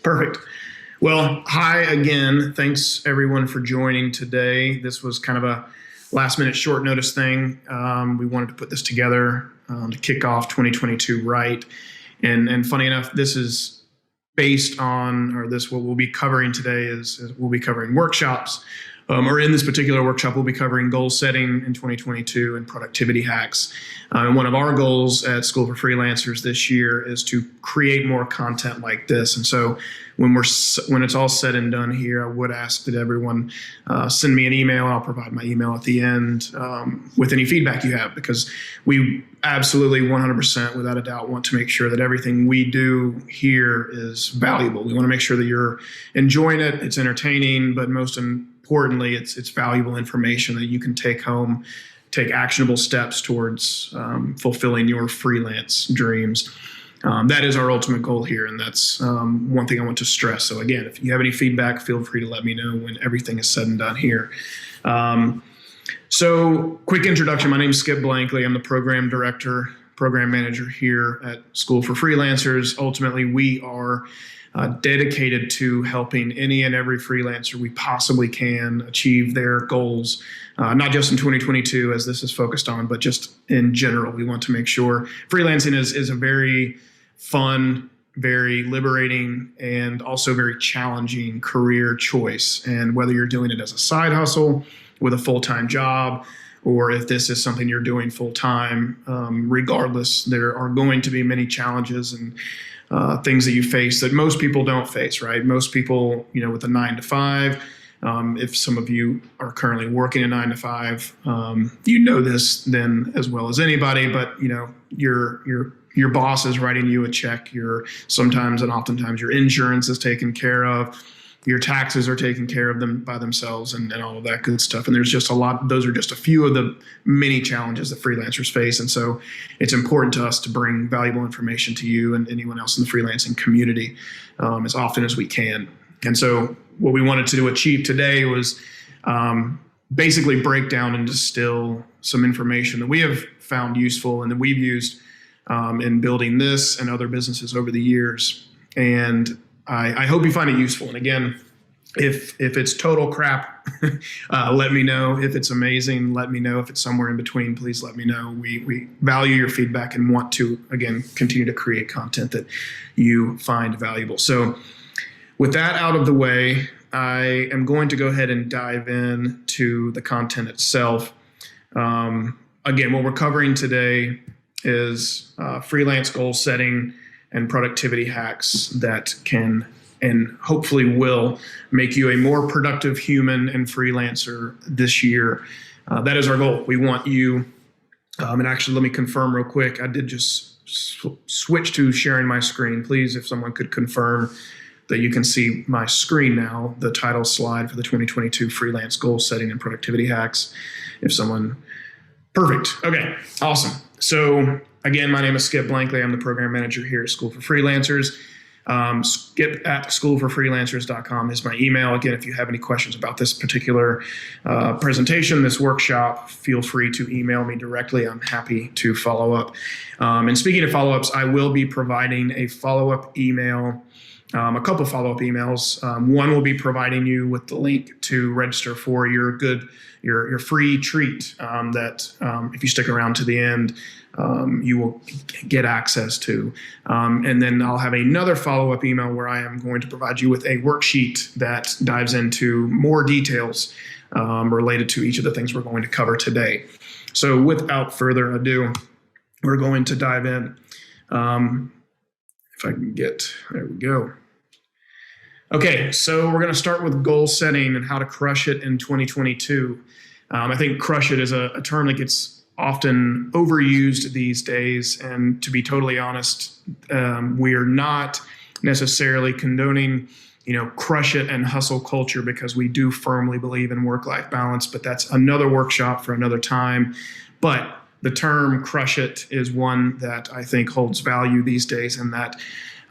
Perfect. Well, hi again. Thanks everyone for joining today. This was kind of a last minute short notice thing. We wanted to put this together to kick off 2022 right. And funny enough, this is based on, or this what we'll be covering today is we'll be covering workshops. Or in this particular workshop, we'll be covering goal setting in 2022 and productivity hacks. And one of our goals at School for Freelancers this year is to create more content like this. And so when it's all said and done here, I would ask that everyone send me an email. I'll provide my email at the end with any feedback you have, because we absolutely 100% without a doubt want to make sure that everything we do here is valuable. We want to make sure that you're enjoying it, it's entertaining, but most importantly, it's valuable information that you can take home, take actionable steps towards fulfilling your freelance dreams. That is our ultimate goal here, and that's one thing I want to stress. So again, if you have any feedback, feel free to let me know when everything is said and done here. So quick introduction. My name is Skip Blankley. I'm the program director, program manager here at School for Freelancers. Ultimately, we are dedicated to helping any and every freelancer we possibly can achieve their goals, not just in 2022 as this is focused on, but just in general. We want to make sure freelancing is a very fun, very liberating, and also very challenging career choice. And whether you're doing it as a side hustle with a full-time job, or if this is something you're doing full-time, regardless, there are going to be many challenges and things that you face that most people don't face, right? Most people, with a 9 to 5, if some of you are currently working a 9 to 5, you know this then as well as anybody, but your boss is writing you a check. Sometimes and oftentimes your insurance is taken care of. Your taxes are taken care of them by themselves and all of that good stuff. And there's just a lot, those are just a few of the many challenges that freelancers face. And so it's important to us to bring valuable information to you and anyone else in the freelancing community as often as we can. And so what we wanted to achieve today was basically break down and distill some information that we have found useful and that we've used in building this and other businesses over the years. And I hope you find it useful. And again, if it's total crap, let me know. If it's amazing, let me know. If it's somewhere in between, please let me know. We value your feedback and want to, again, continue to create content that you find valuable. So with that out of the way, I am going to go ahead and dive in to the content itself. Again, what we're covering today is freelance goal setting and productivity hacks that can and hopefully will make you a more productive human and freelancer this year. That is our goal. We want you, and actually let me confirm real quick. I did just switch to sharing my screen. Please, if someone could confirm that you can see my screen now, the title slide for the 2022 freelance goal setting and productivity hacks. Perfect. Okay, awesome. So again, my name is Skip Blankley. I'm the program manager here at School for Freelancers. Skip at schoolforfreelancers.com is my email. Again, if you have any questions about this particular presentation, this workshop, feel free to email me directly. I'm happy to follow up. And speaking of follow-ups, I will be providing a follow-up email, a couple of follow-up emails. One will be providing you with the link to register for your free treat that if you stick around to the end, you will get access to. And then I'll have another follow-up email where I am going to provide you with a worksheet that dives into more details related to each of the things we're going to cover today. So without further ado, we're going to dive in. If I can there we go. Okay, so we're going to start with goal setting and how to crush it in 2022. I think crush it is a term that gets often overused these days. And to be totally honest, we are not necessarily condoning, crush it and hustle culture, because we do firmly believe in work-life balance, but that's another workshop for another time. But the term crush it is one that I think holds value these days, and that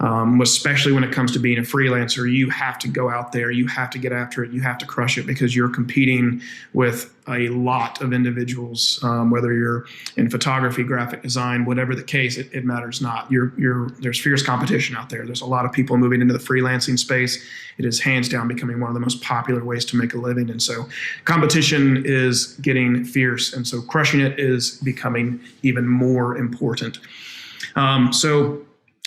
especially when it comes to being a freelancer. You have to go out there, you have to get after it, you have to crush it, because you're competing with a lot of individuals, whether you're in photography, graphic design, whatever the case, it matters not. There's fierce competition out there. There's a lot of people moving into the freelancing space. It is hands down becoming one of the most popular ways to make a living. And so competition is getting fierce. And so crushing it is becoming even more important. So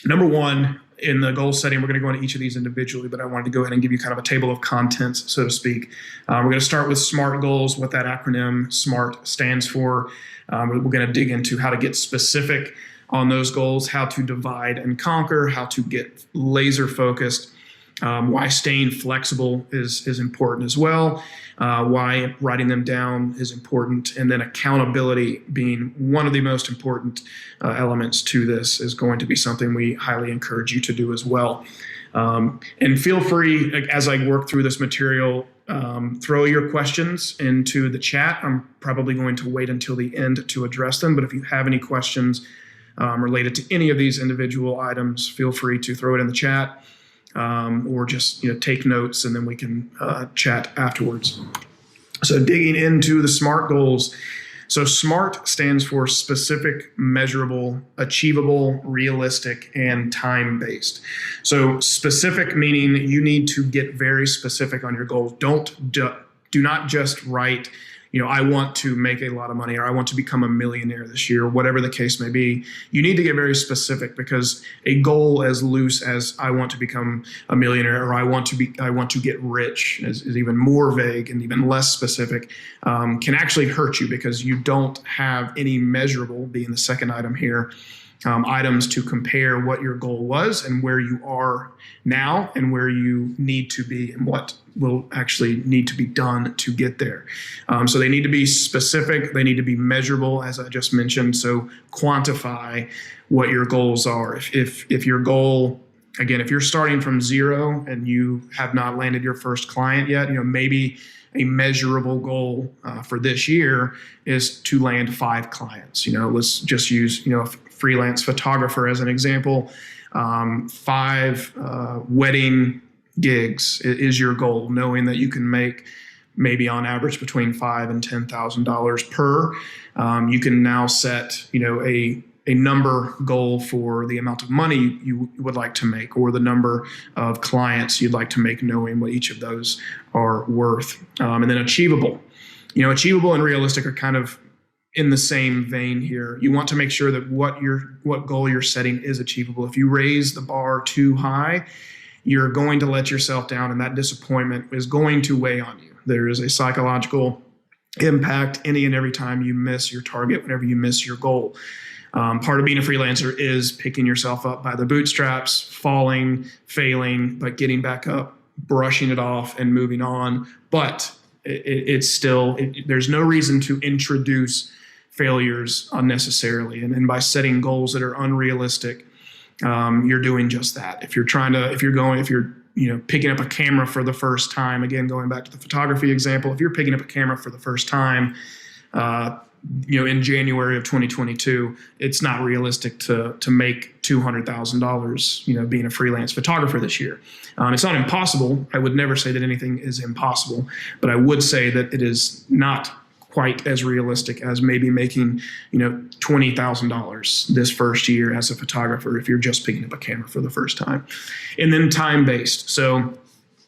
number one, in the goal setting, we're going to go into each of these individually, but I wanted to go ahead and give you kind of a table of contents, so to speak. We're going to start with SMART goals, what that acronym SMART stands for. We're going to dig into how to get specific on those goals, how to divide and conquer, how to get laser focused, why staying flexible is important as well, why writing them down is important, and then accountability being one of the most important elements to this is going to be something we highly encourage you to do as well. And feel free, as I work through this material, throw your questions into the chat. I'm probably going to wait until the end to address them, but if you have any questions related to any of these individual items, feel free to throw it in the chat. Or just take notes, and then we can chat afterwards. So digging into the SMART goals. So SMART stands for specific, measurable, achievable, realistic, and time-based. So specific meaning you need to get very specific on your goals. Do not just write, I want to make a lot of money, or I want to become a millionaire this year, whatever the case may be. You need to get very specific, because a goal as loose as I want to become a millionaire, or I want to get rich is even more vague and even less specific, can actually hurt you, because you don't have any measurable, being the second item here, items to compare what your goal was and where you are now and where you need to be and what will actually need to be done to get there. So they need to be specific. They need to be measurable, as I just mentioned. So quantify what your goals are. If your goal, again, if you're starting from zero and you have not landed your first client yet, maybe a measurable goal for this year is to land 5 clients. Let's just use, freelance photographer as an example. 5 wedding gigs is your goal, knowing that you can make maybe on average between $5,000 and $10,000 per. You can now set, a number goal for the amount of money you would like to make, or the number of clients you'd like to make, knowing what each of those are worth. And then achievable. Achievable and realistic are kind of in the same vein here. You want to make sure that what goal you're setting is achievable. If you raise the bar too high, you're going to let yourself down, and that disappointment is going to weigh on you. There is a psychological impact any and every time you miss your target, whenever you miss your goal. Part of being a freelancer is picking yourself up by the bootstraps, falling, failing, but getting back up, brushing it off, and moving on. But it's still, there's no reason to introduce failures unnecessarily. And by setting goals that are unrealistic, you're doing just that. If you're picking up a camera for the first time, again, going back to the photography example, if you're picking up a camera for the first time, in January of 2022, it's not realistic to make $200,000, being a freelance photographer this year. It's not impossible. I would never say that anything is impossible, but I would say that it is not quite as realistic as maybe making, $20,000 this first year as a photographer if you're just picking up a camera for the first time. And then time-based. So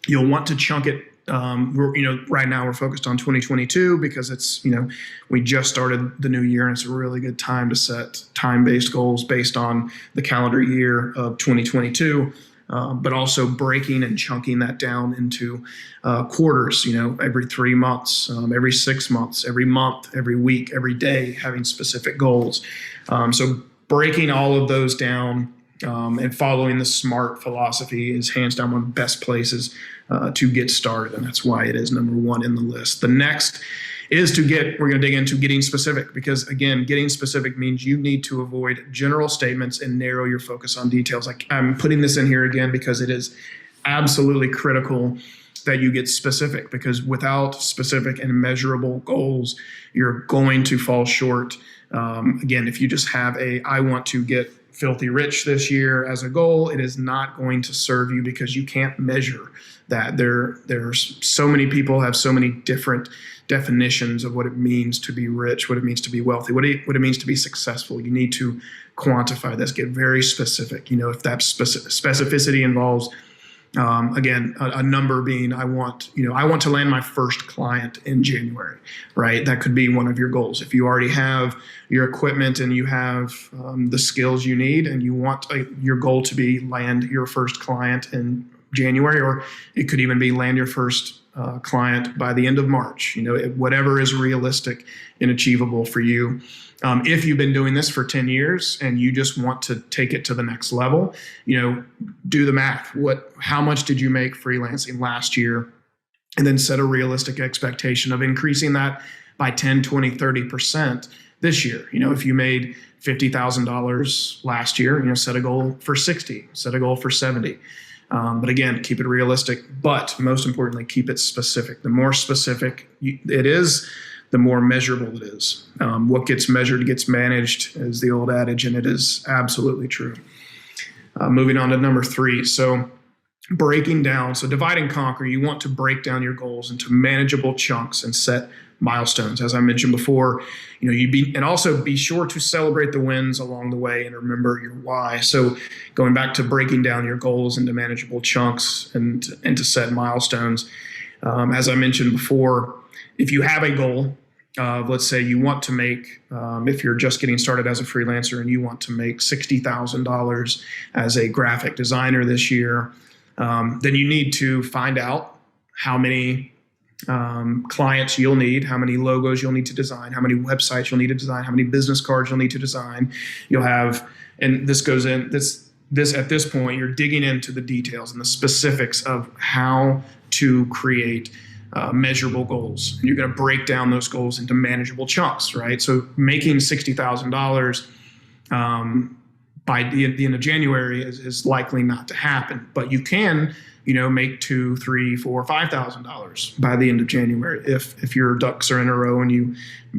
you'll want to chunk it. Right now we're focused on 2022 because it's, we just started the new year, and it's a really good time to set time-based goals based on the calendar year of 2022. But also breaking and chunking that down into quarters, every 3 months, every 6 months, every month, every week, every day, having specific goals. So breaking all of those down and following the SMART philosophy is hands down one of the best places to get started. And that's why it is number 1 in the list. The next is we're going to dig into getting specific, because again, getting specific means you need to avoid general statements and narrow your focus on details. I'm putting this in here again because it is absolutely critical that you get specific, because without specific and measurable goals, you're going to fall short. Again, if you just have I want to get filthy rich this year as a goal, it is not going to serve you because you can't measure that. There's so many people have so many different definitions of what it means to be rich, what it means to be wealthy, what it means to be successful. You need to quantify this, get very specific. If that specificity involves, again, a number being, I want to land my first client in January, right? That could be one of your goals. If you already have your equipment and you have the skills you need, and you want your goal to be land your first client in January, or it could even be land your first client by the end of March, whatever is realistic and achievable for you. If you've been doing this for 10 years and you just want to take it to the next level, do the math. How much did you make freelancing last year? And then set a realistic expectation of increasing that by 10, 20, 30% this year. If you made $50,000 last year, set a goal for 60, set a goal for 70. But again, keep it realistic, but most importantly, keep it specific. The more specific it is, the more measurable it is. What gets measured gets managed is the old adage, and it is absolutely true. Moving on to number 3. So divide and conquer. You want to break down your goals into manageable chunks and set milestones. As I mentioned before, and also be sure to celebrate the wins along the way and remember your why. So going back to breaking down your goals into manageable chunks and to set milestones. As I mentioned before, if you have a goal, let's say you want to make, if you're just getting started as a freelancer and you want to make $60,000 as a graphic designer this year, then you need to find out how many clients you'll need, how many logos you'll need to design, how many websites you'll need to design, how many business cards you'll need to design. You'll have, and this goes in, this at this point, you're digging into the details and the specifics of how to create measurable goals. And you're going to break down those goals into manageable chunks, right? So making $60,000 by the end of January is likely not to happen, but you can, make $2,000, $3,000, $4,000, $5,000 by the end of January if your ducks are in a row and you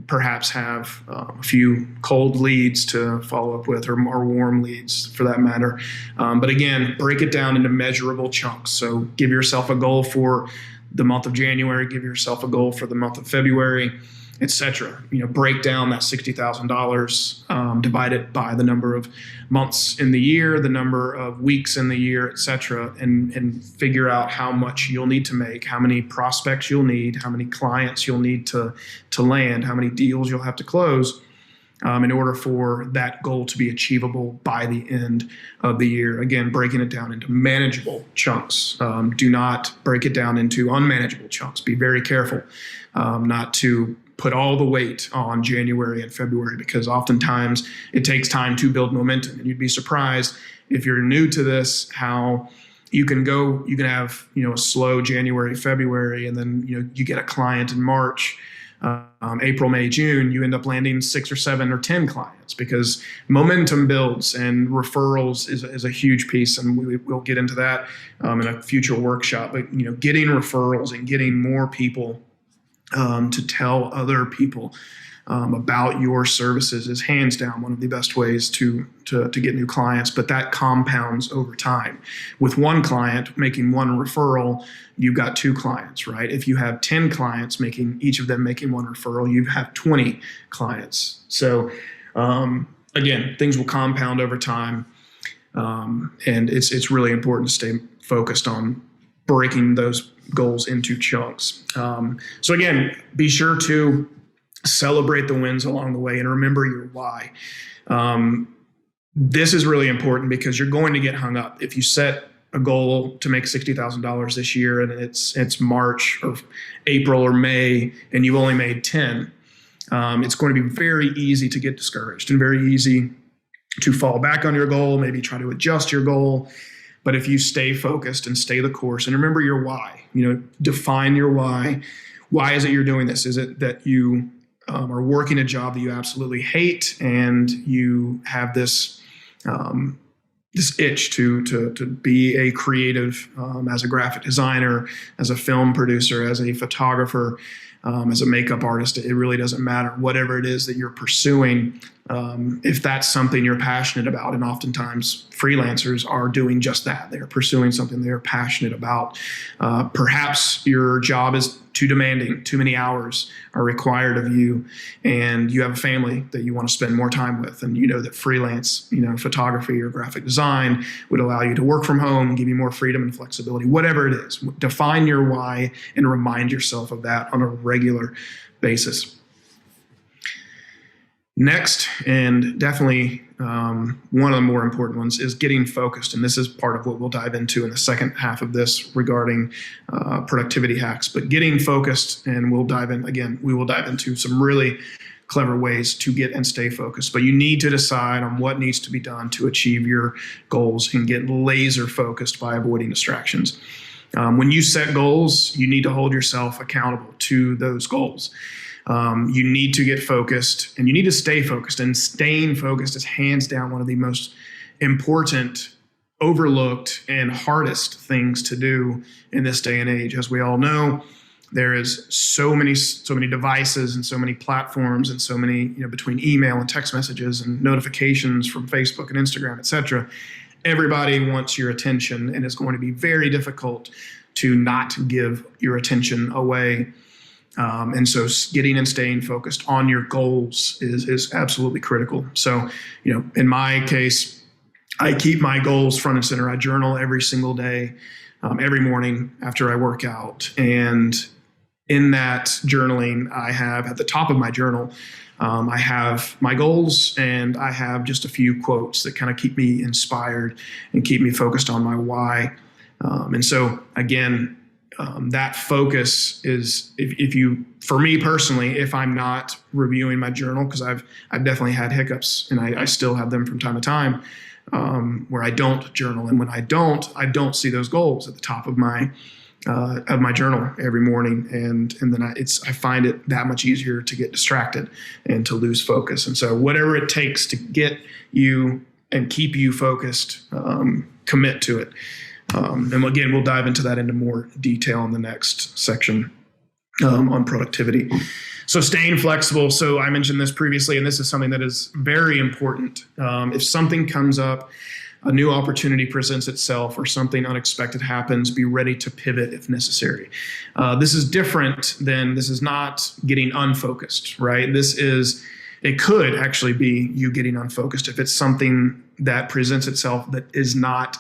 perhaps have a few cold leads to follow up with, or more warm leads for that matter. But again, break it down into measurable chunks. So give yourself a goal for the month of January, give yourself a goal for the month of February, etc. Break down that $60,000, divide it by the number of months in the year, the number of weeks in the year, etc., and figure out how much you'll need to make, how many prospects you'll need, how many clients you'll need to land, how many deals you'll have to close in order for that goal to be achievable by the end of the year. Again, breaking it down into manageable chunks. Do not break it down into unmanageable chunks. Be very careful not to put all the weight on January and February, because oftentimes it takes time to build momentum. And you'd be surprised if you're new to this, how you can have, a slow January, February, and then, you get a client in March, April, May, June, you end up landing 6 or 7 or 10 clients, because momentum builds, and referrals is a huge piece. And we'll get into that in a future workshop, but, getting referrals and getting more people to tell other people about your services is hands down one of the best ways to get new clients, but that compounds over time. With one client making one referral, you've got 2 clients, right? If you have 10 clients each of them making one referral, you have 20 clients. So again, things will compound over time, and it's really important to stay focused on breaking those goals into chunks. So again, be sure to celebrate the wins along the way and remember your why. This is really important because you're going to get hung up. If you set a goal to make $60,000 this year and it's March or April or May and you've only made 10, it's going to be very easy to get discouraged and very easy to fall back on your goal, maybe try to adjust your goal. But if you stay focused and stay the course and remember your why, define your why. Why is it you're doing this? Is it that you are working a job that you absolutely hate and you have this itch to be a creative as a graphic designer, as a film producer, as a photographer? as a makeup artist, it really doesn't matter. Whatever it is that you're pursuing, if that's something you're passionate about, and oftentimes freelancers are doing just that. They're pursuing something they're passionate about. Perhaps your job is too demanding, too many hours are required of you, and you have a family that you want to spend more time with, and you know that freelance, photography or graphic design would allow you to work from home, give you more freedom and flexibility, whatever it is. Define your why and remind yourself of that on a regular basis. Next, and definitely one of the more important ones, is getting focused. And this is part of what we'll dive into in the second half of this regarding productivity hacks. But getting focused, and we will dive into some really clever ways to get and stay focused. But you need to decide on what needs to be done to achieve your goals and get laser focused by avoiding distractions. When you set goals, you need to hold yourself accountable to those goals. You need to get focused, and you need to stay focused. And staying focused is hands down one of the most important, overlooked, and hardest things to do in this day and age. As we all know, there is so many devices and so many platforms and so many, between email and text messages and notifications from Facebook and Instagram, etc. Everybody wants your attention, and it's going to be very difficult to not give your attention away. And so getting and staying focused on your goals is absolutely critical. So, in my case, I keep my goals front and center. I journal every single day, every morning after I work out. And in that journaling, I have at the top of my journal, I have my goals, and I have just a few quotes that kind of keep me inspired and keep me focused on my why. And so again, that focus is, for me personally, if I'm not reviewing my journal, because I've definitely had hiccups, and I still have them from time to time, where I don't journal, and when I don't see those goals at the top of my journal every morning, and then I find it that much easier to get distracted and to lose focus. And so whatever it takes to get you and keep you focused, commit to it. And again, we'll dive into that into more detail in the next section on productivity. So staying flexible. So I mentioned this previously, and this is something that is very important. If something comes up, a new opportunity presents itself, or something unexpected happens, be ready to pivot if necessary. This is not getting unfocused, right? It could actually be you getting unfocused if it's something that presents itself that is not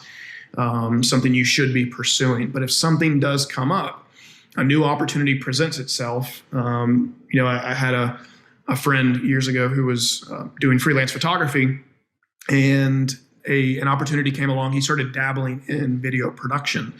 something you should be pursuing. But if something does come up, a new opportunity presents itself. I had a friend years ago who was doing freelance photography, and an opportunity came along. He started dabbling in video production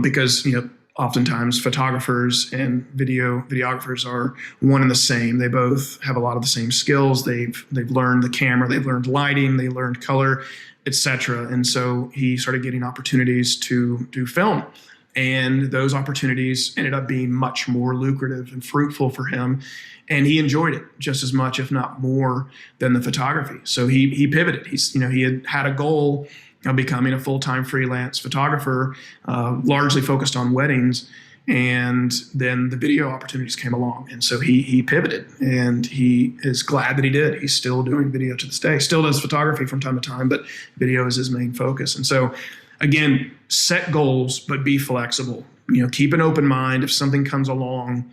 because oftentimes photographers and videographers are one and the same. They both have a lot of the same skills. They've learned the camera, they've learned lighting, they learned color, etc. And so he started getting opportunities to do film. And those opportunities ended up being much more lucrative and fruitful for him. And he enjoyed it just as much, if not more, than the photography. So he pivoted. He had a goal of becoming a full-time freelance photographer, largely focused on weddings. And then the video opportunities came along. And so he pivoted, and he is glad that he did. He's still doing video to this day, still does photography from time to time, but video is his main focus. And so again, set goals, but be flexible. Keep an open mind. If something comes along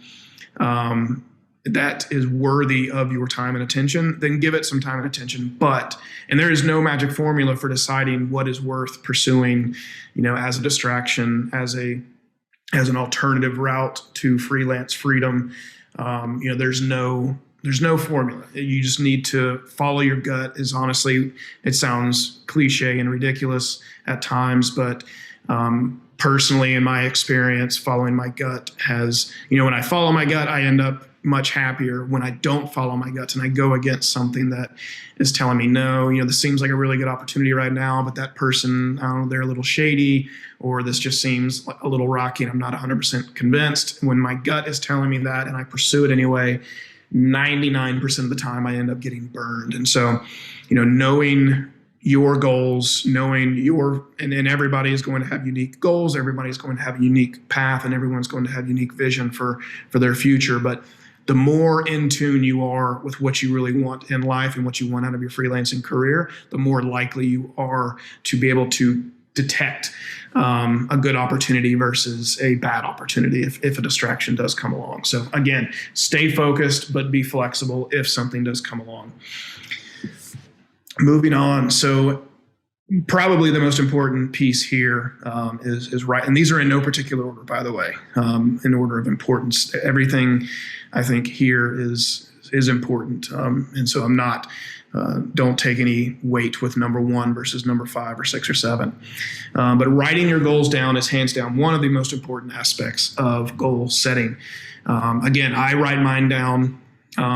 that is worthy of your time and attention, then give it some time and attention. And there is no magic formula for deciding what is worth pursuing, as a distraction, as an alternative route to freelance freedom. There's no formula. You just need to follow your gut. Honestly, it sounds cliche and ridiculous at times, but personally, in my experience, following my gut has, when I follow my gut, I end up much happier. When I don't follow my guts and I go against something that is telling me, no, this seems like a really good opportunity right now, but that person, they're a little shady, or this just seems like a little rocky and I'm not 100% convinced. When my gut is telling me that and I pursue it anyway, 99% of the time I end up getting burned. And so, knowing your goals, knowing and everybody is going to have unique goals. Everybody's going to have a unique path, and everyone's going to have unique vision for their future. But the more in tune you are with what you really want in life and what you want out of your freelancing career, the more likely you are to be able to detect a good opportunity versus a bad opportunity if a distraction does come along. So again, stay focused, but be flexible if something does come along. Moving on. So probably the most important piece here is right. And these are in no particular order, by the way, in order of importance. Everything I think here is important. And so I'm not, don't take any weight with number 1 versus number 5 or 6 or 7. But writing your goals down is hands down one of the most important aspects of goal setting. Again, I write mine down.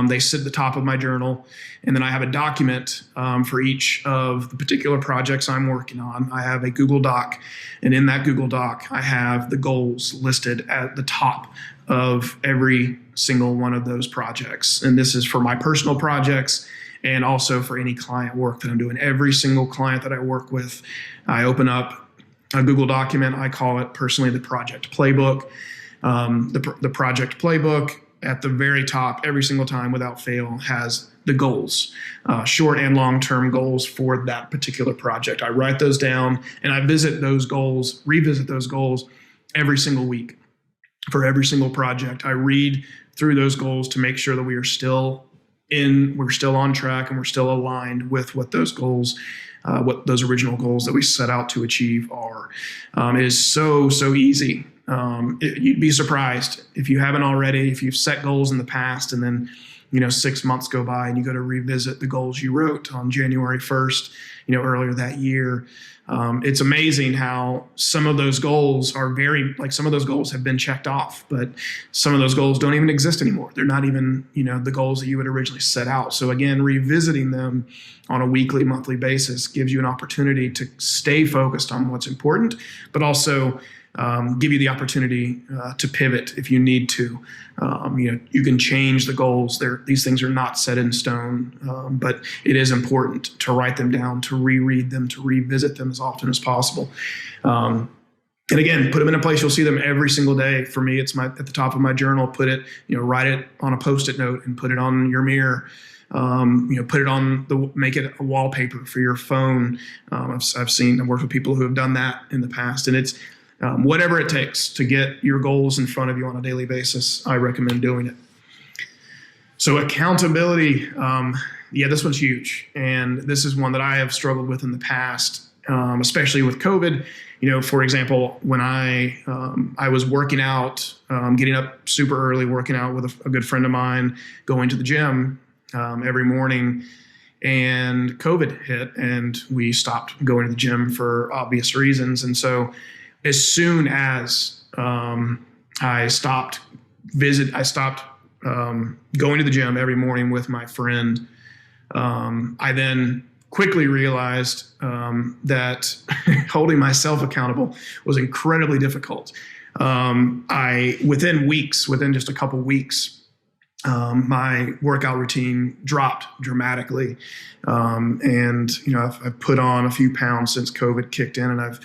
They sit at the top of my journal, and then I have a document for each of the particular projects I'm working on. I have a Google Doc, and in that Google Doc, I have the goals listed at the top of every single one of those projects. And this is for my personal projects and also for any client work that I'm doing. Every single client that I work with, I open up a Google document. I call it personally the project playbook. The project playbook at the very top every single time without fail has the goals, short and long-term goals for that particular project. I write those down and I revisit those goals every single week for every single project. I read through those goals to make sure that we're still on track and we're still aligned with what those goals, what those original goals that we set out to achieve are. It is so easy. You'd be surprised if you haven't already, if you've set goals in the past and then 6 months go by and you go to revisit the goals you wrote on January 1st, earlier that year. It's amazing how some of those goals are some of those goals have been checked off, but some of those goals don't even exist anymore. They're not even, the goals that you had originally set out. So again, revisiting them on a weekly, monthly basis gives you an opportunity to stay focused on what's important, but also give you the opportunity to pivot if you need to. You can change the goals. These things are not set in stone, but it is important to write them down, to reread them, to revisit them as often as possible. And again, put them in a place you'll see them every single day. For me, it's at the top of my journal. Put it, write it on a Post-it note and put it on your mirror. Put it make it a wallpaper for your phone. I've worked with people who have done that in the past, and it's whatever it takes to get your goals in front of you on a daily basis. I recommend doing it. So accountability, this one's huge, and this is one that I have struggled with in the past, especially with COVID. For example, when I was working out, getting up super early, working out with a good friend of mine, going to the gym every morning, and COVID hit, and we stopped going to the gym for obvious reasons. And so as soon as I stopped going to the gym every morning with my friend, I then quickly realized that holding myself accountable was incredibly difficult. Within just a couple weeks, my workout routine dropped dramatically. I've put on a few pounds since COVID kicked in, and I've,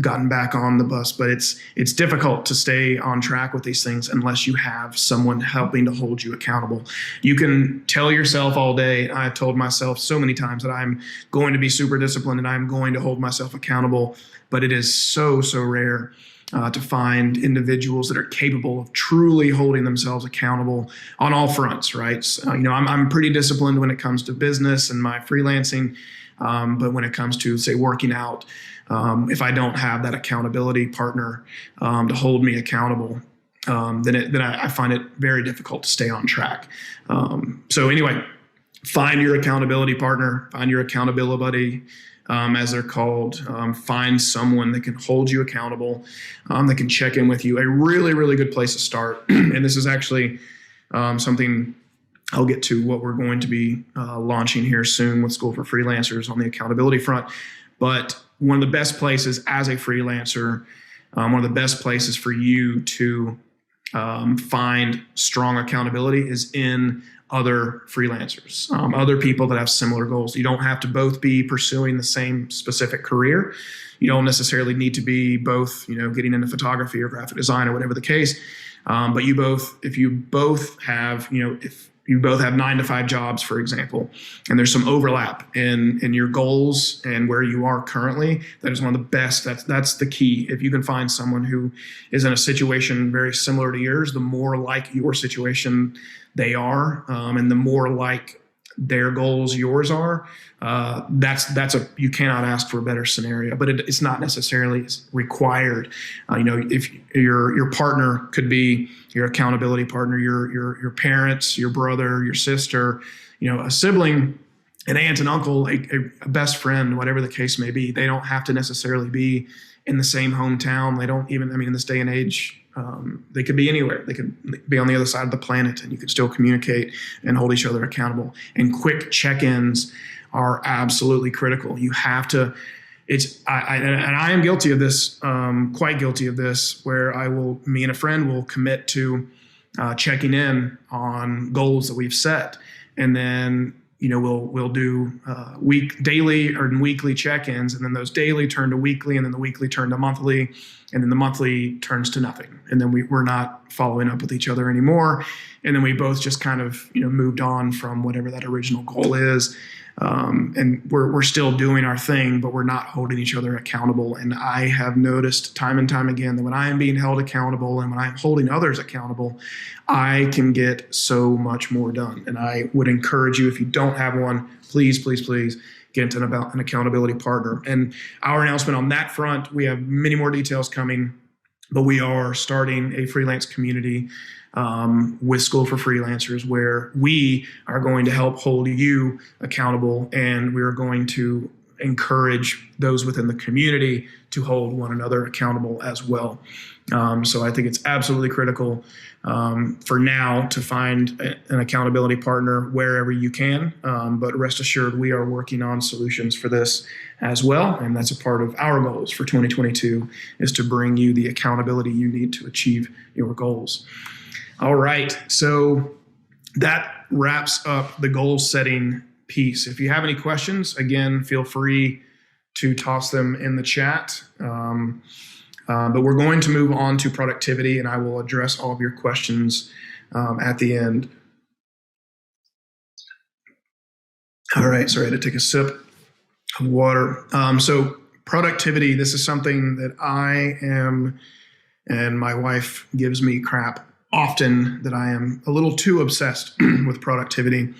gotten back on the bus, but it's difficult to stay on track with these things unless you have someone helping to hold you accountable. You can tell yourself all day, I've told myself so many times that I'm going to be super disciplined and I'm going to hold myself accountable, but it is so rare to find individuals that are capable of truly holding themselves accountable on all fronts, right? So, I'm pretty disciplined when it comes to business and my freelancing, but when it comes to, say, working out, if I don't have that accountability partner to hold me accountable, then I find it very difficult to stay on track. So anyway, find your accountability partner, find your accountability buddy, as they're called. Find someone that can hold you accountable, that can check in with you. A really, really good place to start. And this is actually something I'll get to what we're going to be launching here soon with School for Freelancers on the accountability front. But one of the best places as a freelancer, one of the best places for you to find strong accountability is in other freelancers, other people that have similar goals. You don't have to both be pursuing the same specific career. You don't necessarily need to be both, getting into photography or graphic design or whatever the case. But if you both have 9-to-5 jobs, for example, and there's some overlap in your goals and where you are currently, that is one of the best. That's the key. If you can find someone who is in a situation very similar to yours, the more like your situation they are, and the more like their goals yours are, you cannot ask for a better scenario. But it's not necessarily required. If your partner could be your accountability partner, your parents, your brother, your sister, a sibling, an aunt and uncle, a best friend, whatever the case may be. They don't have to necessarily be in the same hometown. They don't even, in this day and age, they could be anywhere. They could be on the other side of the planet, and you could still communicate and hold each other accountable. And quick check-ins are absolutely critical. You have to. I am guilty of this, quite guilty of this, where me and a friend will commit to checking in on goals that we've set, and then we'll do daily or weekly check-ins, and then those daily turn to weekly, and then the weekly turn to monthly, and then the monthly turns to nothing, and then we're not following up with each other anymore, and then we both just kind of moved on from whatever that original goal is, and we're still doing our thing, but we're not holding each other accountable. And I have noticed time and time again that when I am being held accountable and when I'm holding others accountable, I can get so much more done. And I would encourage you, if you don't have one, please, please, please get into an accountability partner. And our announcement on that front, we have many more details coming, but we are starting a freelance community with School for Freelancers, where we are going to help hold you accountable, and we are going to encourage those within the community to hold one another accountable as well. So I think it's absolutely critical for now to find an accountability partner wherever you can. But rest assured, we are working on solutions for this as well. And that's a part of our goals for 2022, is to bring you the accountability you need to achieve your goals. All right. So that wraps up the goal setting piece. If you have any questions, again, feel free to toss them in the chat. But we're going to move on to productivity, and I will address all of your questions at the end. All right. Sorry, I had to take a sip of water. So productivity, this is something that I am, and my wife gives me crap often, that I am a little too obsessed with productivity.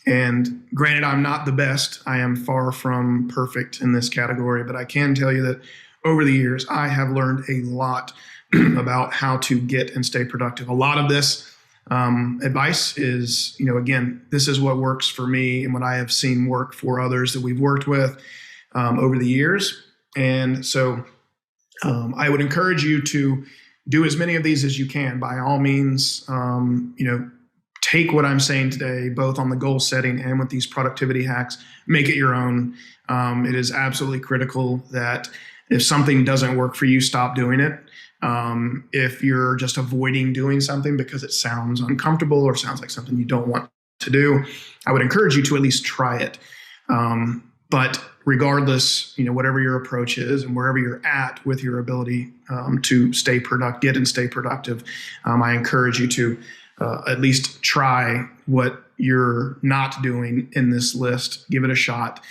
And granted, I'm not the best. I am far from perfect in this category, but I can tell you that over the years, I have learned a lot about how to get and stay productive. A lot of this advice is, again, this is what works for me and what I have seen work for others that we've worked with over the years. And so I would encourage you to do as many of these as you can. By all means, take what I'm saying today, both on the goal setting and with these productivity hacks, make it your own. It is absolutely critical that if something doesn't work for you, stop doing it. If you're just avoiding doing something because it sounds uncomfortable or sounds like something you don't want to do, I would encourage you to at least try it. But regardless, whatever your approach is and wherever you're at with your ability to get and stay productive, I encourage you to at least try what you're not doing in this list. Give it a shot.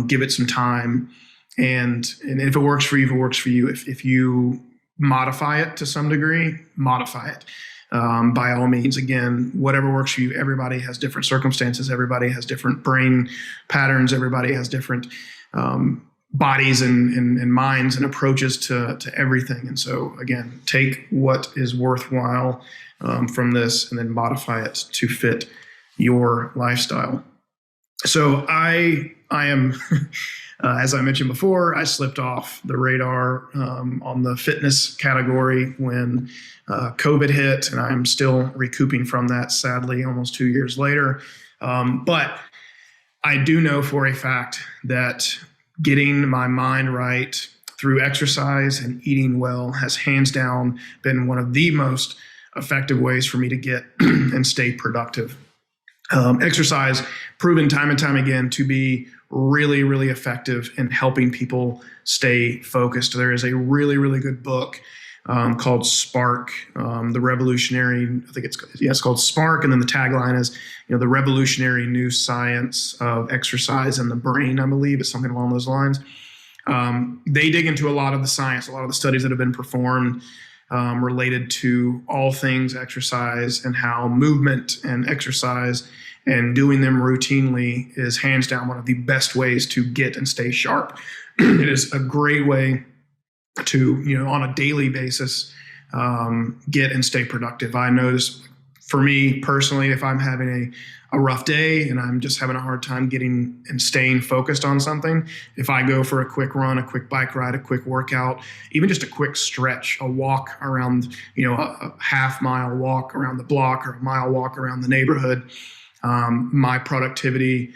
Give it some time. And if it works for you, it works for you. If you modify it to some degree, modify it. By all means, again, whatever works for you. Everybody has different circumstances. Everybody has different brain patterns. Everybody has different bodies and minds and approaches to everything. And so, again, take what is worthwhile from this and then modify it to fit your lifestyle. So I am, as I mentioned before, I slipped off the radar on the fitness category when COVID hit, and I'm still recouping from that, sadly, almost 2 years later. But I do know for a fact that getting my mind right through exercise and eating well has hands down been one of the most effective ways for me to get and stay productive. Exercise proven time and time again to be really, really effective in helping people stay focused. There is a really, really good book called Spark, the revolutionary, I think it's called Spark. And then the tagline is, the revolutionary new science of exercise and the brain, I believe. It's something along those lines. They dig into a lot of the science, a lot of the studies that have been performed related to all things exercise, and how movement and exercise and doing them routinely is hands down one of the best ways to get and stay sharp. It is a great way to, on a daily basis, get and stay productive. I notice for me personally, if I'm having a rough day and I'm just having a hard time getting and staying focused on something, if I go for a quick run, a quick bike ride, a quick workout, even just a quick stretch, a walk around, a half-mile walk around the block or a mile walk around the neighborhood, my productivity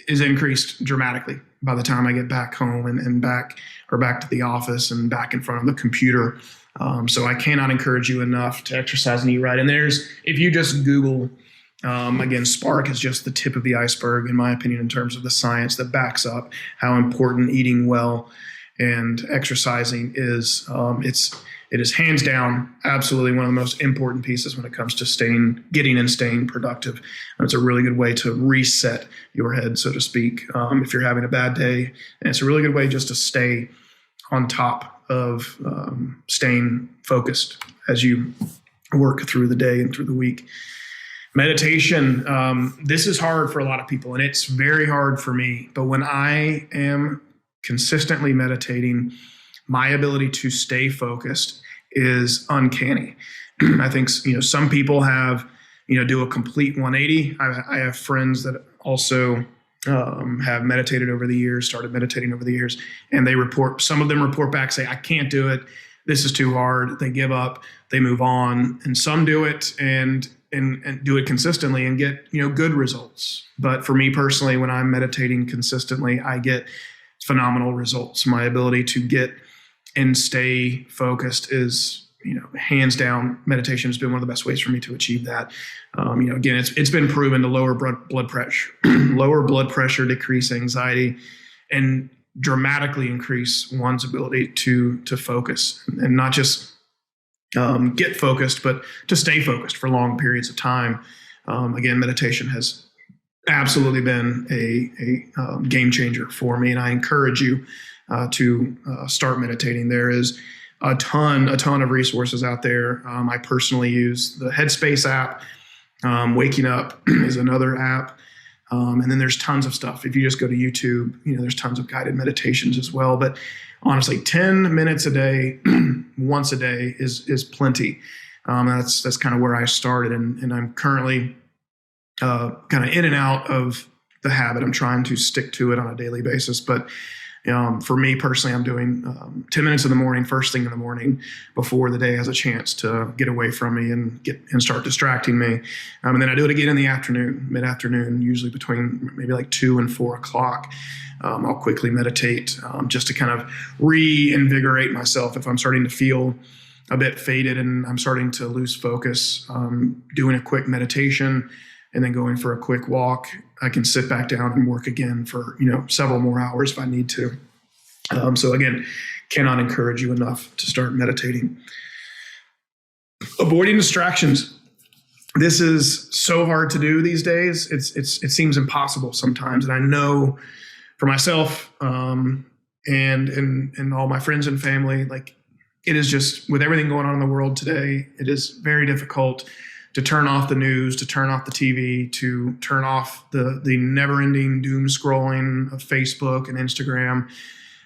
is increased dramatically by the time I get back home and back to the office and back in front of the computer. So I cannot encourage you enough to exercise and eat right. And if you just Google, again, Spark is just the tip of the iceberg, in my opinion, in terms of the science that backs up how important eating well and exercising is. It is hands down absolutely one of the most important pieces when it comes to getting and staying productive. And it's a really good way to reset your head, so to speak, if you're having a bad day. And it's a really good way just to stay on top of staying focused as you work through the day and through the week. Meditation, this is hard for a lot of people, and it's very hard for me. But when I am consistently meditating, my ability to stay focused is uncanny. I think, some people do a complete 180. I have friends that also have meditated over the years, started meditating over the years, and some of them report back, say, I can't do it. This is too hard. They give up, they move on. And some do it and do it consistently and get, good results. But for me personally, when I'm meditating consistently, I get phenomenal results. My ability to get and stay focused is, hands down, meditation has been one of the best ways for me to achieve that. Again, it's been proven to lower blood pressure, decrease anxiety, and dramatically increase one's ability to focus, and not just get focused, but to stay focused for long periods of time. Again, meditation has absolutely been a game changer for me, and I encourage you to start meditating. There is a ton of resources out there. I personally use the Headspace app. Waking Up is another app. And then there's tons of stuff. If you just go to YouTube, there's tons of guided meditations as well. But honestly, 10 minutes a day, once a day is plenty. That's kind of where I started. And I'm currently kind of in and out of the habit. I'm trying to stick to it on a daily basis. But for me personally, I'm doing 10 minutes in the morning, first thing in the morning, before the day has a chance to get away from me and start distracting me. And then I do it again in the afternoon, mid-afternoon, usually between maybe like 2 and 4 o'clock. I'll quickly meditate just to kind of reinvigorate myself if I'm starting to feel a bit faded and I'm starting to lose focus. Doing a quick meditation and then going for a quick walk, I can sit back down and work again for, several more hours if I need to. So again, cannot encourage you enough to start meditating. Avoiding distractions. This is so hard to do these days. It seems impossible sometimes. And I know for myself and all my friends and family, like, it is just, with everything going on in the world today, it is very difficult to turn off the news, to turn off the TV, to turn off the never-ending doom scrolling of Facebook and Instagram.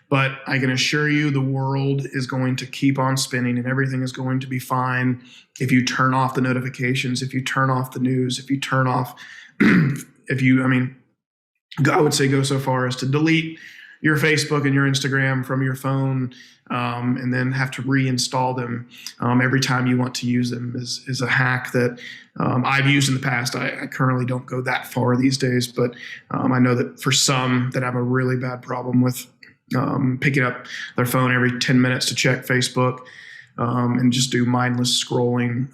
But I can assure you the world is going to keep on spinning and everything is going to be fine if you turn off the notifications, if you turn off the news, if you turn off, I would say go so far as to delete your Facebook and your Instagram from your phone, and then have to reinstall them every time you want to use them is a hack that I've used in the past. I currently don't go that far these days, but I know that for some that have a really bad problem with picking up their phone every 10 minutes to check Facebook, and just do mindless scrolling.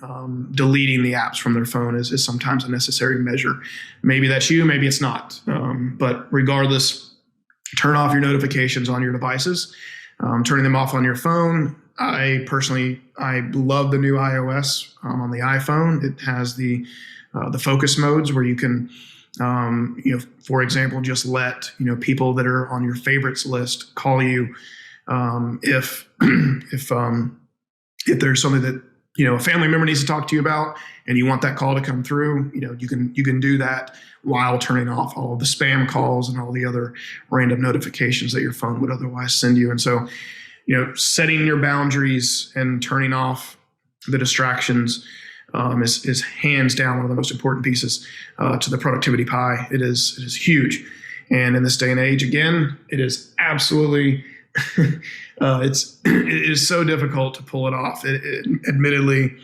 Deleting the apps from their phone is sometimes a necessary measure. Maybe that's you, maybe it's not. But regardless, turn off your notifications on your devices, turning them off on your phone. I love the new iOS on the iPhone. It has the focus modes where you can, for example, just let people that are on your favorites list call you if there's something that a family member needs to talk to you about, and you want that call to come through. You can do that while turning off all of the spam calls and all the other random notifications that your phone would otherwise send you. And so, setting your boundaries and turning off the distractions is hands down one of the most important pieces to the productivity pie. It is huge. And in this day and age, again, it is absolutely, it is so difficult to pull it off. Admittedly,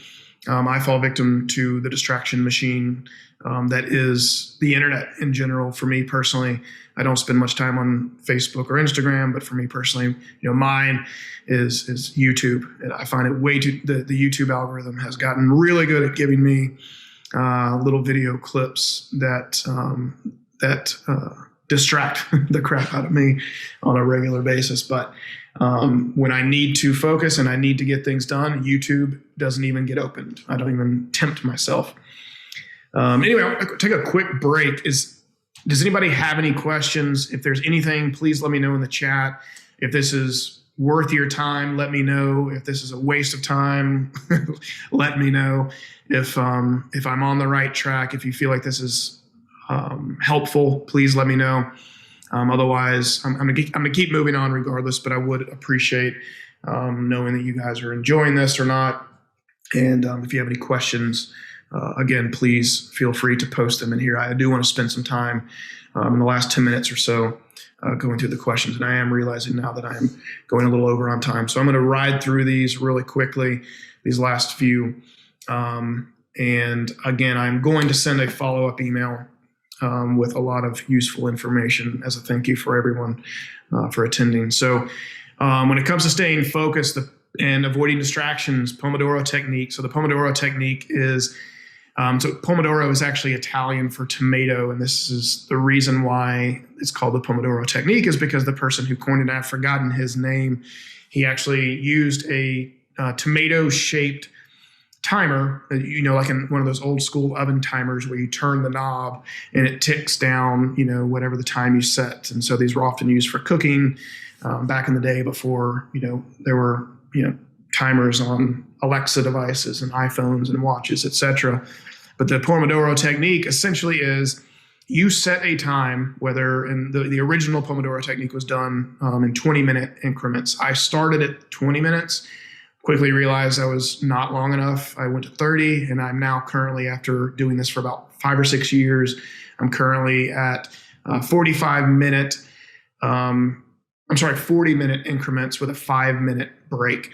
I fall victim to the distraction machine that is the internet in general. For me personally, I don't spend much time on Facebook or Instagram, but for me personally, mine is YouTube. And I find it the YouTube algorithm has gotten really good at giving me little video clips that distract the crap out of me on a regular basis. But when I need to focus and I need to get things done, YouTube doesn't even get opened. I don't even tempt myself. Anyway, I'll take a quick break. Does anybody have any questions? If there's anything, please let me know in the chat. If this is worth your time, let me know. If this is a waste of time, let me know. If I'm on the right track, if you feel like this is helpful, please let me know. Otherwise, I'm gonna keep moving on regardless. But I would appreciate knowing that you guys are enjoying this or not. And if you have any questions, again, please feel free to post them in here. I do want to spend some time in the last 10 minutes or so going through the questions. And I am realizing now that I am going a little over on time. So I'm going to ride through these really quickly, these last few. And again, I'm going to send a follow-up email with a lot of useful information as a thank you for everyone for attending. So when it comes to staying focused and avoiding distractions, Pomodoro technique. So the Pomodoro technique is so Pomodoro is actually Italian for tomato, and this is the reason why it's called the Pomodoro technique is because the person who coined it, I've forgotten his name, he actually used a tomato-shaped timer, like in one of those old school oven timers where you turn the knob and it ticks down, whatever the time you set. And so these were often used for cooking back in the day before, there were, timers on Alexa devices and iPhones and watches, etc. But the Pomodoro technique essentially is you set a time, whether in the original Pomodoro technique was done in 20-minute increments. I started at 20 minutes, quickly realized I was not long enough. I went to 30, and I'm now currently, after doing this for about 5 or 6 years, I'm currently at 40-minute increments with a 5-minute break.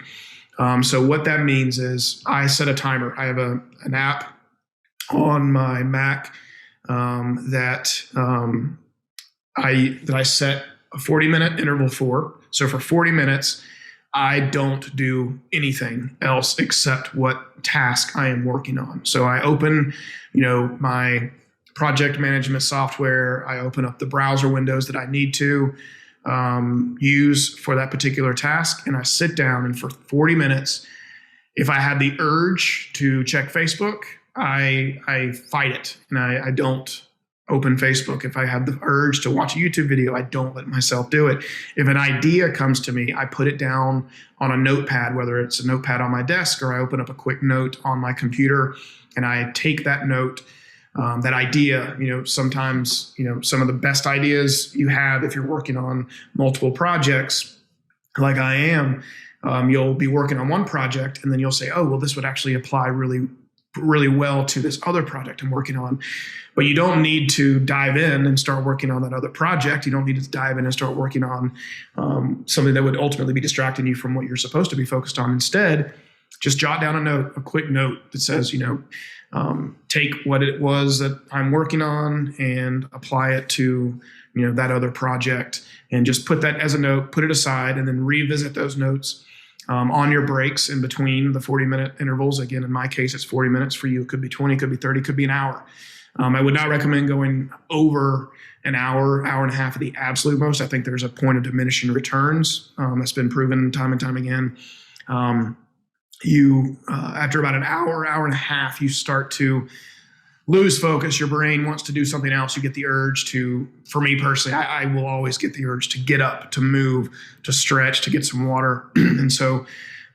So what that means is I set a timer. I have an app on my Mac that I set a 40-minute interval for. So for 40 minutes, I don't do anything else except what task I am working on. So I open, my project management software. I open up the browser windows that I need to use for that particular task, and I sit down, and for 40 minutes, if I had the urge to check Facebook, I fight it, and I don't open Facebook. If I have the urge to watch a YouTube video, I don't let myself do it. If an idea comes to me, I put it down on a notepad, whether it's a notepad on my desk or I open up a quick note on my computer, and I take that note, that idea. Sometimes, some of the best ideas you have if you're working on multiple projects, like I am, you'll be working on one project and then you'll say, oh, well, this would actually apply really, really well to this other project I'm working on. But you don't need to dive in and start working on that other project. You don't need to dive in and start working on something that would ultimately be distracting you from what you're supposed to be focused on. Instead, just jot down a quick note that says, take what it was that I'm working on and apply it to, that other project, and just put that as a note, put it aside, and then revisit those notes on your breaks in between the 40-minute intervals. Again, in my case, it's 40 minutes. For you, it could be 20, could be 30, could be an hour. I would not recommend going over an hour, hour and a half at the absolute most. I think there's a point of diminishing returns that's been proven time and time again. After about an hour, hour and a half, you start to lose focus. Your brain wants to do something else. You get the urge to, for me personally, I will always get the urge to get up, to move, to stretch, to get some water. And so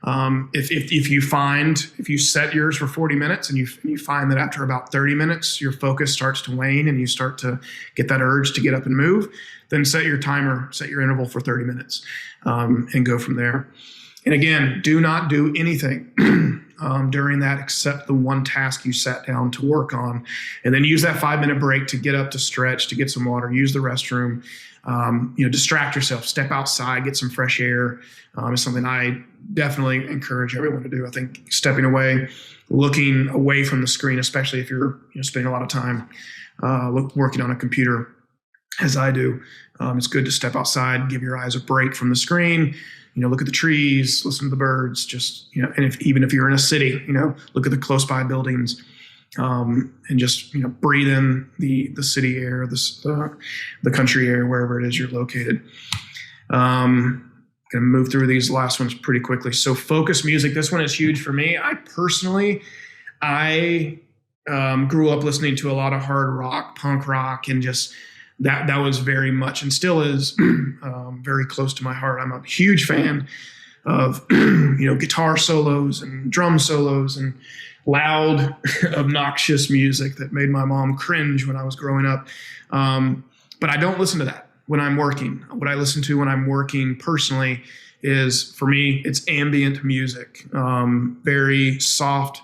if you set yours for 40 minutes and you find that after about 30 minutes, your focus starts to wane and you start to get that urge to get up and move, then set your timer, set your interval for 30 minutes and go from there. And again, do not do anything during that except the one task you sat down to work on. And then use that 5-minute break to get up, to stretch, to get some water, use the restroom, distract yourself, step outside, get some fresh air is something I definitely encourage everyone to do. I think stepping away, looking away from the screen, especially if you're spending a lot of time working on a computer, as I do, it's good to step outside, give your eyes a break from the screen. Look at the trees, listen to the birds, and even if you're in a city, look at the close by buildings, and just, breathe in the city air, the country air, wherever it is you're located. Going to move through these last ones pretty quickly. So focus music, this one is huge for me. I personally grew up listening to a lot of hard rock, punk rock, and just that was very much and still is very close to my heart. I'm a huge fan of guitar solos and drum solos and loud, obnoxious music that made my mom cringe when I was growing up. But I don't listen to that when I'm working. What I listen to when I'm working personally is, for me, it's ambient music, very soft,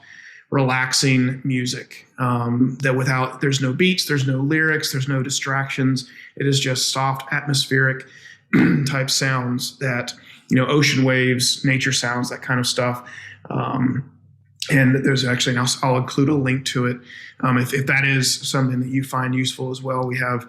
relaxing music that there's no beats, there's no lyrics, there's no distractions. It is just soft, atmospheric type sounds that, ocean waves, nature sounds, that kind of stuff. And there's actually, and I'll include a link to it. If that is something that you find useful as well, we have,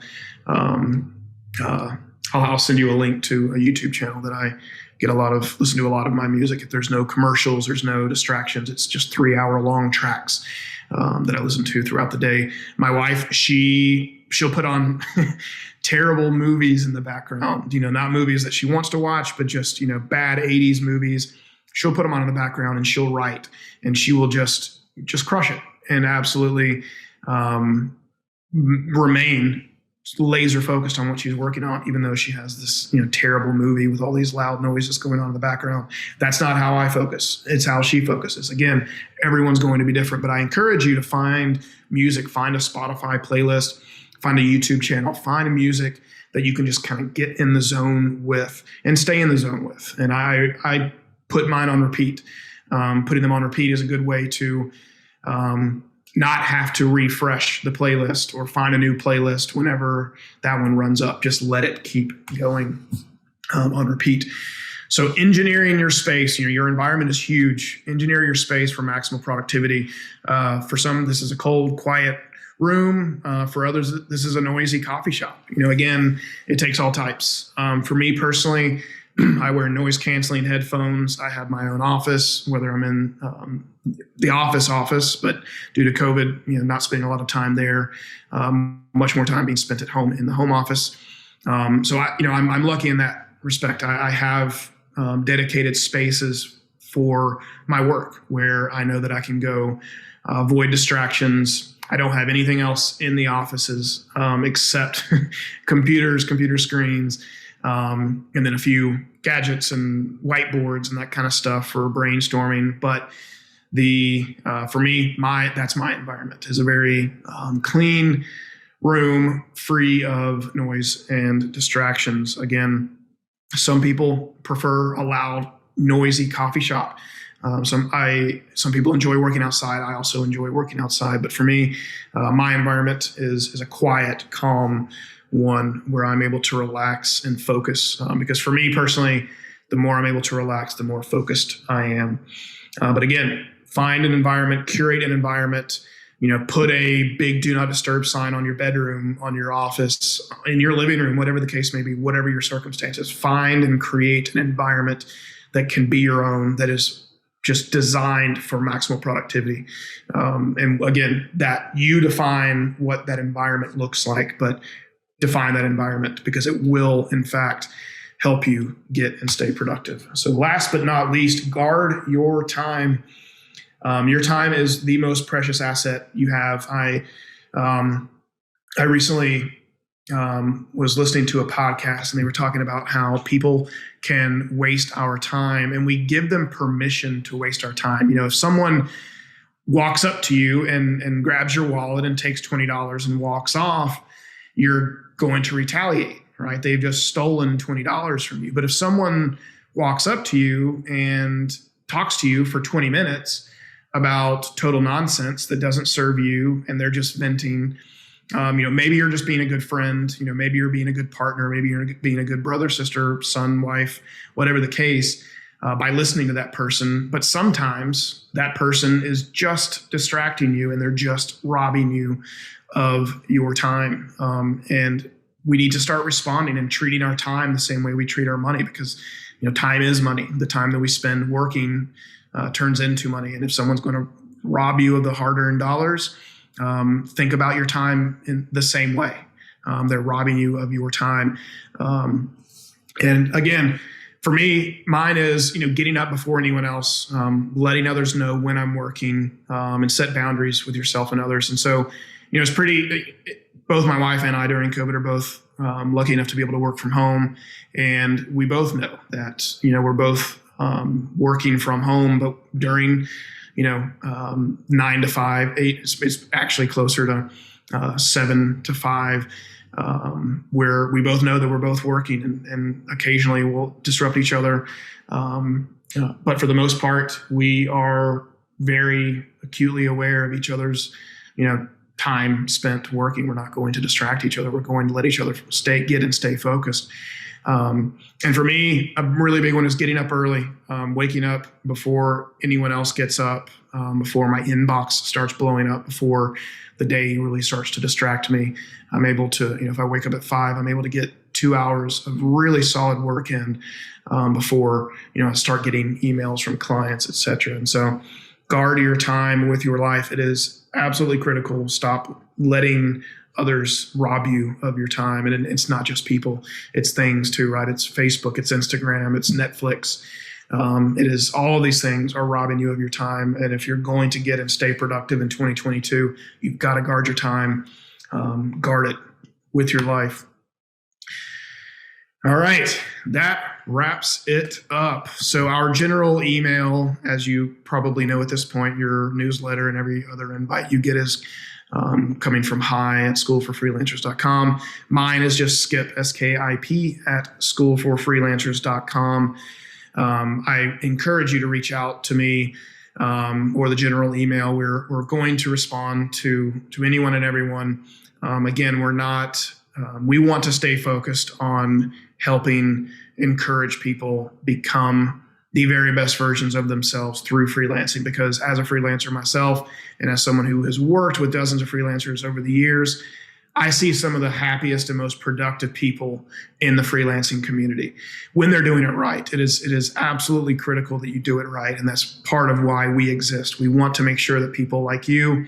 I'll send you a link to a YouTube channel that I listen to a lot of my music. If there's no commercials, there's no distractions. It's just 3-hour long tracks that I listen to throughout the day. My wife, she'll put on terrible movies in the background, not movies that she wants to watch, but just, bad 80s movies. She'll put them on in the background and she'll write, and she will just crush it and absolutely remain laser focused on what she's working on, even though she has this, terrible movie with all these loud noises going on in the background. That's not how I focus. It's how she focuses. Again, everyone's going to be different, but I encourage you to find music, find a Spotify playlist, find a YouTube channel, find music that you can just kind of get in the zone with and stay in the zone with. And I put mine on repeat. Putting them on repeat is a good way to not have to refresh the playlist or find a new playlist whenever that one runs up. Just let it keep going on repeat. So engineering your space, your environment is huge. Engineer your space for maximal productivity. For some, this is a cold, quiet room. For others, this is a noisy coffee shop. Again, it takes all types. For me personally, I wear noise canceling headphones. I have my own office, whether I'm in the office, but due to COVID, not spending a lot of time there, much more time being spent at home in the home office. So I'm lucky in that respect. I have dedicated spaces for my work where I know that I can go avoid distractions. I don't have anything else in the offices except computers, computer screens, and then a few gadgets and whiteboards and that kind of stuff for brainstorming. But for me, that's my environment, is a very clean room, free of noise and distractions. Again, some people prefer a loud, noisy coffee shop. Some people enjoy working outside. I also enjoy working outside. But for me, my environment is a quiet, calm one where I'm able to relax and focus. Because for me personally, the more I'm able to relax, the more focused I am. But again, find an environment, curate an environment, put a big do not disturb sign on your bedroom, on your office, in your living room, whatever the case may be, whatever your circumstances. Find and create an environment that can be your own, that is just designed for maximal productivity. And again, that you define what that environment looks like, but define that environment, because it will, in fact, help you get and stay productive. So last but not least, guard your time. Your time is the most precious asset you have. I recently was listening to a podcast, and they were talking about how people can waste our time, and we give them permission to waste our time. If someone walks up to you and grabs your wallet and takes $20 and walks off, you're going to retaliate, right? They've just stolen $20 from you. But if someone walks up to you and talks to you for 20 minutes about total nonsense that doesn't serve you, and they're just venting, maybe you're just being a good friend, maybe you're being a good partner, maybe you're being a good brother, sister, son, wife, whatever the case, by listening to that person. But sometimes that person is just distracting you, and they're just robbing you of your time. And we need to start responding and treating our time the same way we treat our money, because time is money. The time that we spend working turns into money. And if someone's going to rob you of the hard-earned dollars, think about your time in the same way. They're robbing you of your time. And again, for me, mine is, getting up before anyone else, letting others know when I'm working, and set boundaries with yourself and others. And so, it's both my wife and I during COVID are both lucky enough to be able to work from home. And we both know that, we're both working from home, but during 9 to 5, 8, it's actually closer to 7 to 5, where we both know that we're both working, and occasionally we'll disrupt each other. But for the most part, we are very acutely aware of each other's, time spent working. We're not going to distract each other. We're going to let each other stay focused. And for me, a really big one is getting up early, waking up before anyone else gets up, before my inbox starts blowing up, before the day really starts to distract me. I'm able to, if I wake up at 5, I'm able to get 2 hours of really solid work in before, I start getting emails from clients, et cetera. And so guard your time with your life. It is absolutely critical. Stop letting others rob you of your time. And it's not just people, it's things too, right? It's Facebook, it's Instagram, it's Netflix. It is, all of these things are robbing you of your time. And if you're going to get and stay productive in 2022, you've got to guard your time, guard it with your life. All right, that wraps it up. So our general email, as you probably know at this point, your newsletter and every other invite you get is coming from hi@schoolforfreelancers.com. Mine is just Skip, SKIP, at schoolforfreelancers.com. I encourage you to reach out to me or the general email. We're going to respond to anyone and everyone. Again, we want to stay focused on helping encourage people become the very best versions of themselves through freelancing, because as a freelancer myself, and as someone who has worked with dozens of freelancers over the years, I see some of the happiest and most productive people in the freelancing community when they're doing it right. It is absolutely critical that you do it right. And that's part of why we exist. We want to make sure that people like you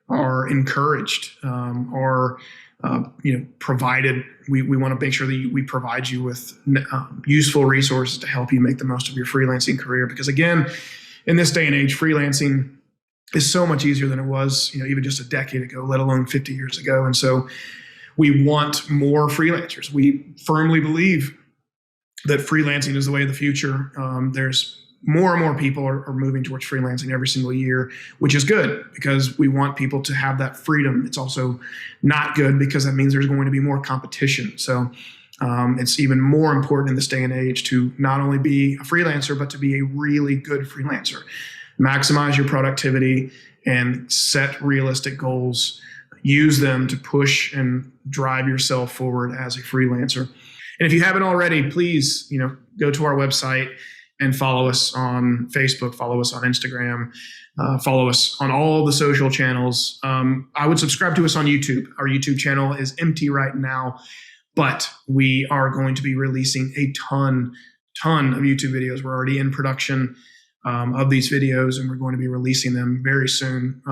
are encouraged, provided. We want to make sure that we provide you with useful resources to help you make the most of your freelancing career. Because again, in this day and age, freelancing is so much easier than it was, even just a decade ago, let alone 50 years ago. And so we want more freelancers. We firmly believe that freelancing is the way of the future. There's more and more people are moving towards freelancing every single year, which is good because we want people to have that freedom. It's also not good because that means there's going to be more competition. So it's even more important in this day and age to not only be a freelancer, but to be a really good freelancer. Maximize your productivity and set realistic goals. Use them to push and drive yourself forward as a freelancer. And if you haven't already, please, go to our website and follow us on Facebook, follow us on Instagram, follow us on all the social channels. I would subscribe to us on YouTube. Our YouTube channel is empty right now, but we are going to be releasing a ton ton of YouTube videos. We're already in production of these videos, and we're going to be releasing them very soon.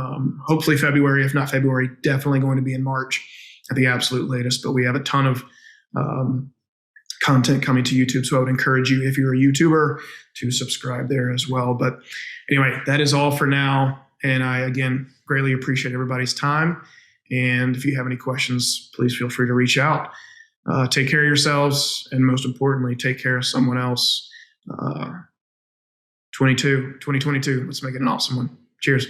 Hopefully February, if not February, definitely going to be in March at the absolute latest. But we have a ton of content coming to YouTube. So I would encourage you, if you're a YouTuber, to subscribe there as well. But anyway, that is all for now. And I, again, greatly appreciate everybody's time. And if you have any questions, please feel free to reach out. Take care of yourselves. And most importantly, take care of someone else. 2022, let's make it an awesome one. Cheers.